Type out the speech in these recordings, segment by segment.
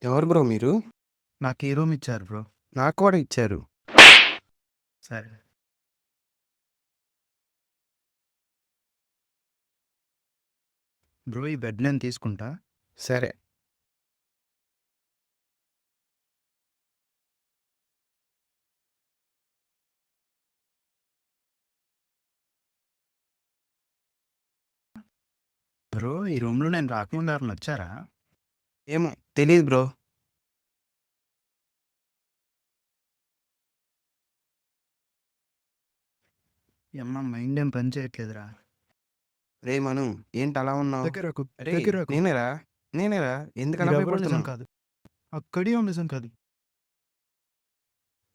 ఎవరు బ్రో మీరు? నాకు ఈ రూమ్ ఇచ్చారు బ్రో. నాకు కూడా ఇచ్చారు. సరే. బ్రో ఈ బెడ్ నేను తీసుకుంటా. సరే. బ్రో ఈ రూమ్‌లో నేను రాకముందు ఎవరైనా వచ్చారా? ఏమో తెలీదు బ్రో. యమ్మ మైండ్ ఏం పని చేయట్లేదురా. రేయ్ మను, ఏంటి అలా ఉన్నావు? దగ్గరకు రేయ్ దగ్గరకు నేనేరా ఎందుకలా మీరెవరు నిజం భయపడుతున్నావు? కాదు. ఆ కడియం నిజం కాదు.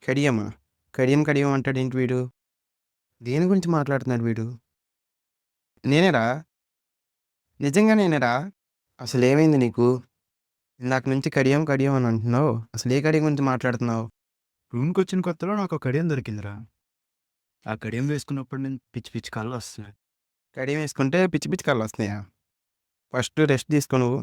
కడియమా? కడియం అంటాడేంటి వీడు? దేని గురించి మాట్లాడుతున్నాడు వీడు? నేనేరా, నిజంగా నేనేరా. అసలేమైంది నీకు? ఇందాక నుంచి కడియం అని అంటున్నావు. అసలు ఏ కడియం గురించి మాట్లాడుతున్నావు? రూమ్‌కి వచ్చిన కొత్తలో నాకు ఒక కడియం దొరికిందిరా. ఆ కడియం వేసుకున్నప్పుడు నేను పిచ్చి పిచ్చి కళ్ళు వస్తున్నాయి. కడియం వేసుకుంటే పిచ్చి పిచ్చి కళ్ళు వస్తున్నాయా? ఫస్ట్ రెస్ట్ తీసుకో నువ్వు.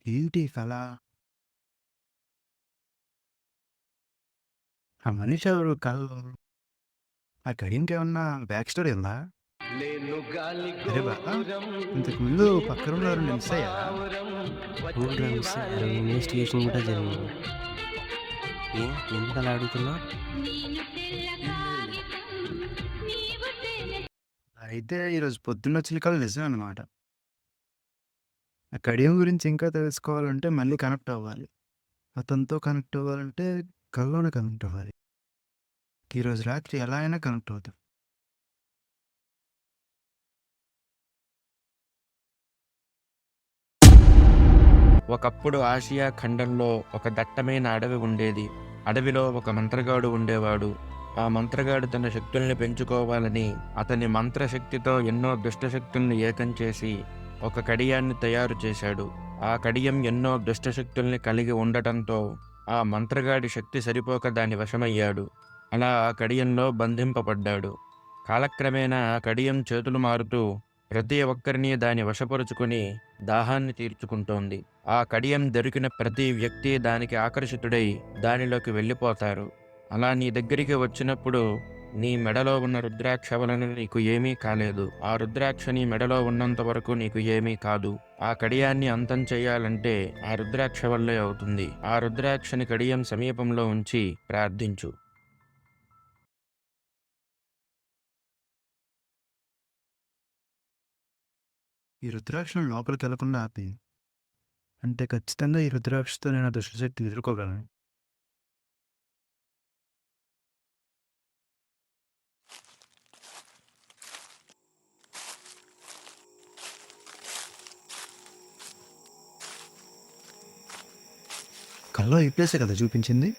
ఏంటి ఈ కళ? ఆ మనిషి ఎవరు? ఆ కడియంకి ఏమన్నా బ్యాక్ స్టోరీ ఉందా? అరే బా, ఇంతకుముందు పక్క రూమ్‌లో ఎవరైనా మిస్ అయ్యారా? అవునురా, మిస్ అయ్యారు. ఇన్వెస్టిగేషన్ కూడా జరిగింది. ఎందుకు అలా అడుగుతున్నావు? అయితే ఈరోజు పొద్దున్నొచ్చిన కల నిజం అనమాట. ఆ కడియం గురించి ఇంకా తెలుసుకోవాలంటే మళ్ళీ కనెక్ట్ అవ్వాలి. అతనితో కనెక్ట్ అవ్వాలంటే కల్లోనే కనెక్ట్ అవ్వాలి. ఈరోజు రాత్రి ఎలా అయినా కనెక్ట్ అవుతాం. ఒకప్పుడు ఆసియా ఖండంలో ఒక దట్టమైన అడవి ఉండేది. అడవిలో ఒక మంత్రగాడు ఉండేవాడు. ఆ మంత్రగాడు తన శక్తుల్ని పెంచుకోవాలని అతని మంత్రశక్తితో ఎన్నో దుష్టశక్తుల్ని ఏకం చేసి ఒక కడియాన్ని తయారు చేశాడు. ఆ కడియం ఎన్నో దుష్టశక్తుల్ని కలిగి ఉండటంతో ఆ మంత్రగాడి శక్తి సరిపోక దాని వశమయ్యాడు. అలా ఆ కడియంలో బంధింపబడ్డాడు. కాలక్రమేణా ఆ కడియం చేతులు మారుతూ ప్రతి ఒక్కరిని దాని వశపరుచుకొని దాహాన్ని తీర్చుకుంటోంది. ఆ కడియం దొరికిన ప్రతి వ్యక్తి దానికి ఆకర్షితుడై దానిలోకి వెళ్ళిపోతారు. అలా నీ దగ్గరికి వచ్చినప్పుడు నీ మెడలో ఉన్న రుద్రాక్ష వలన నీకు ఏమీ కాలేదు. ఆ రుద్రాక్ష నీ మెడలో ఉన్నంత వరకు నీకు ఏమీ కాదు. ఆ కడియాన్ని అంతం చేయాలంటే ఆ రుద్రాక్ష వల్లే అవుతుంది. ఆ రుద్రాక్షని కడియం సమీపంలో ఉంచి ప్రార్థించు. ఈ రుద్రాక్షను లోపలికి వెళ్లకుండా ఆపి అంటే ఖచ్చితంగా ఈ రుద్రాక్షతో నేను ఆ దుష్టశక్తి ఎదుర్కోగలను. కల్లో ఈ ప్లేసే కదా చూపించింది.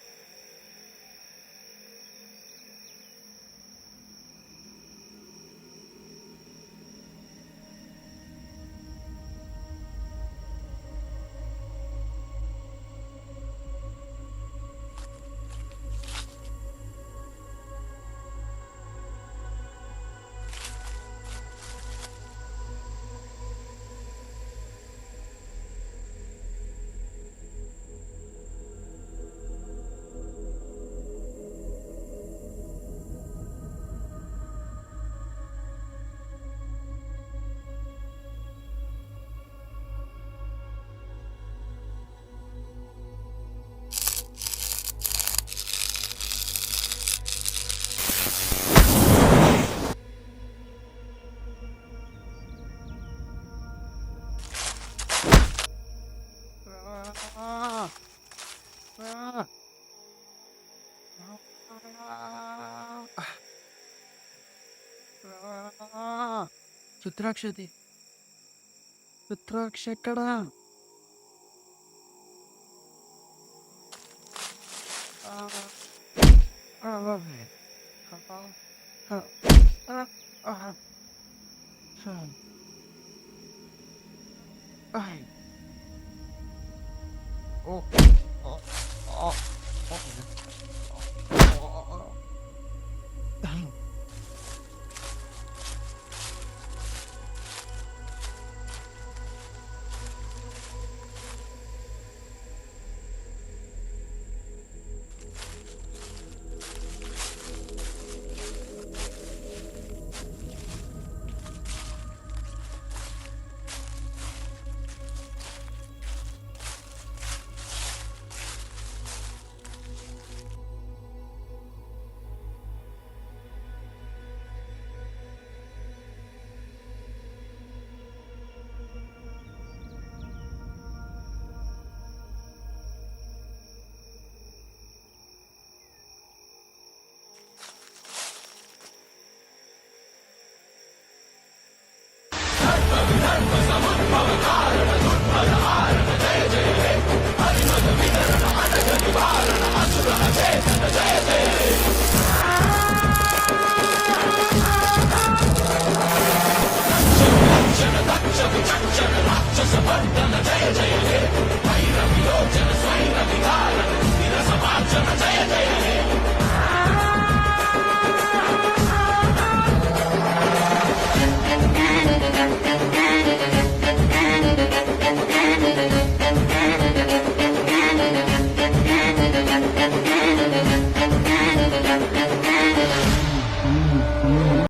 రుద్రాక్షది రుద్రాక్ష ఎక్కడా? ఓ